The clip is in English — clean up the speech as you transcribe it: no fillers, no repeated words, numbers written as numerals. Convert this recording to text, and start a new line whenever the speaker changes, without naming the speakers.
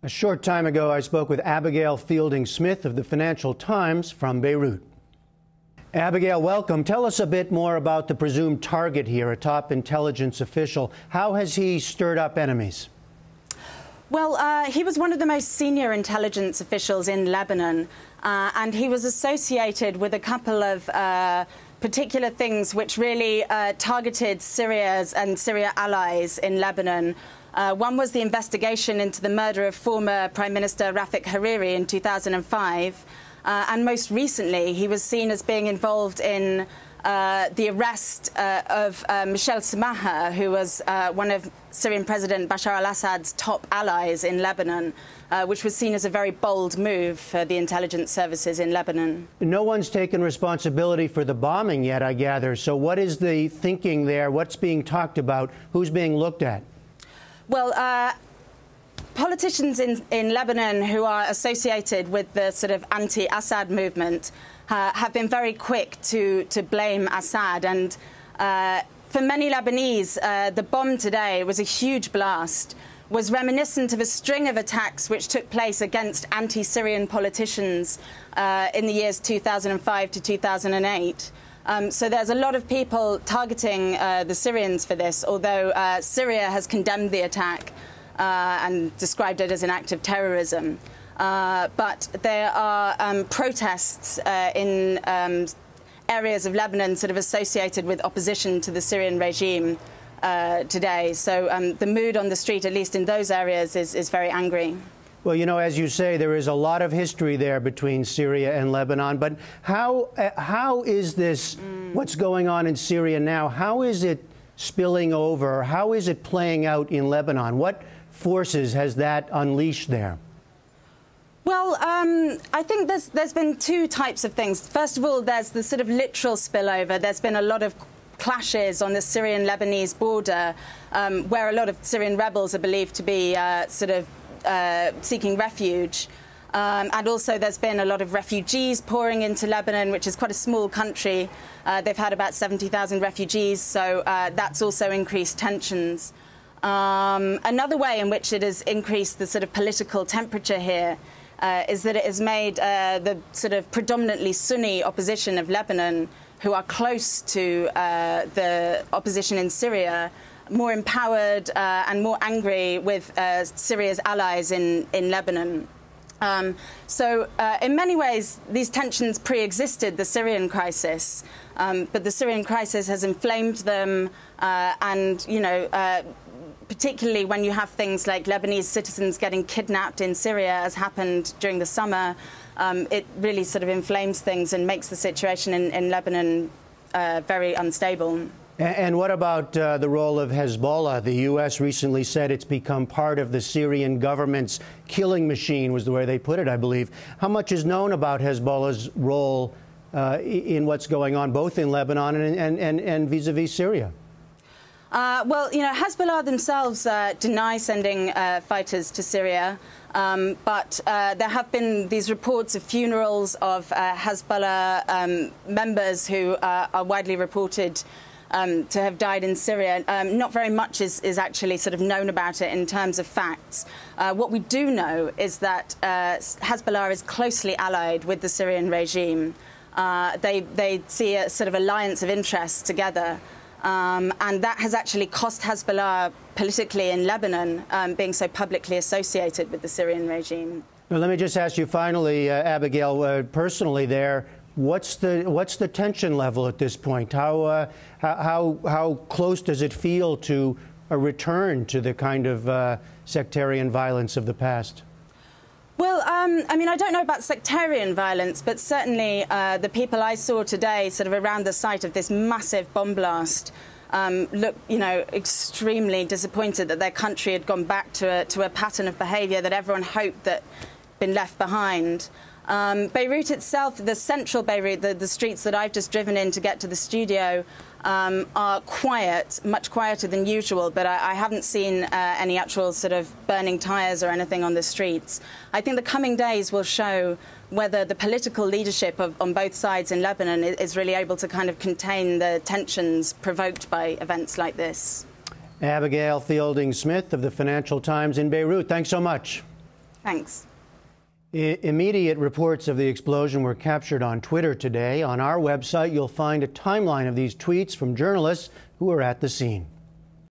A short time ago, I spoke with Abigail Fielding Smith of the Financial Times from Beirut. Abigail, welcome. Tell us a bit more about the presumed target here, a top intelligence official. How has he stirred up enemies?
Well, he was one of the most senior intelligence officials in Lebanon, and he was associated with a couple of particular things which really targeted Syria's and Syria allies in Lebanon. One was the investigation into the murder of former Prime Minister Rafik Hariri in 2005. And most recently, he was seen as being involved in the arrest of Michel Samaha, who was one of Syrian President Bashar al-Assad's top allies in Lebanon, which was seen as a very bold move for the intelligence services in Lebanon.
No one's taken responsibility for the bombing yet, I gather. So what is the thinking there? What's being talked about? Who's being looked at?
Well, politicians in Lebanon who are associated with the sort of anti-Assad movement have been very quick to blame Assad. And for many Lebanese, the bomb today was a huge blast, was reminiscent of a string of attacks which took place against anti-Syrian politicians in the years 2005 to 2008. So there's a lot of people targeting the Syrians for this, although Syria has condemned the attack and described it as an act of terrorism. But there are protests in areas of Lebanon sort of associated with opposition to the Syrian regime today. So the mood on the street, at least in those areas, is very angry.
Well, you know, as you say, there is a lot of history there between Syria and Lebanon. But how is this, what's going on in Syria now, how is it spilling over? How is it playing out in Lebanon? What forces has that unleashed there?
Well, I think there's been two types of things. First of all, there's the sort of literal spillover. There's been a lot of clashes on the Syrian-Lebanese border, where a lot of Syrian rebels are believed to be seeking refuge. And also there's been a lot of refugees pouring into Lebanon, which is quite a small country. They've had about 70,000 refugees, so that's also increased tensions. Another way in which it has increased the sort of political temperature here is that it has made the sort of predominantly Sunni opposition of Lebanon, who are close to the opposition in Syria, more empowered and more angry with Syria's allies in Lebanon. So in many ways, these tensions pre-existed the Syrian crisis, but the Syrian crisis has inflamed them and, you know, particularly when you have things like Lebanese citizens getting kidnapped in Syria, as happened during the summer, it really sort of inflames things and makes the situation in Lebanon very unstable.
And what about the role of Hezbollah? The U.S. recently said it's become part of the Syrian government's killing machine, was the way they put it, I believe. How much is known about Hezbollah's role in what's going on, both in Lebanon and vis-a-vis Syria?
Well, you know, Hezbollah themselves deny sending fighters to Syria, but there have been these reports of funerals of Hezbollah members who are widely reported to have died in Syria. Not very much is actually sort of known about it in terms of facts. What we do know is that Hezbollah is closely allied with the Syrian regime. They see a sort of alliance of interests together. And that has actually cost Hezbollah politically in Lebanon, being so publicly associated with the Syrian regime.
Well, let me just ask you finally, Abigail, personally there, what's the tension level at this point? How close does it feel to a return to the kind of sectarian violence of the past?
Well, I mean, I don't know about sectarian violence, but certainly the people I saw today sort of around the site of this massive bomb blast look, you know, extremely disappointed that their country had gone back to a pattern of behaviour that everyone hoped that had been left behind. Beirut itself, the central Beirut, the streets that I've just driven in to get to the studio, are quiet, much quieter than usual, but I haven't seen any actual sort of burning tyres or anything on the streets. I think the coming days will show whether the political leadership on both sides in Lebanon is really able to kind of contain the tensions provoked by events like this.
Abigail Fielding Smith of the Financial Times in Beirut, thanks so much.
Thanks.
Immediate reports of the explosion were captured on Twitter today. On our website, you'll find a timeline of these tweets from journalists who were at the scene.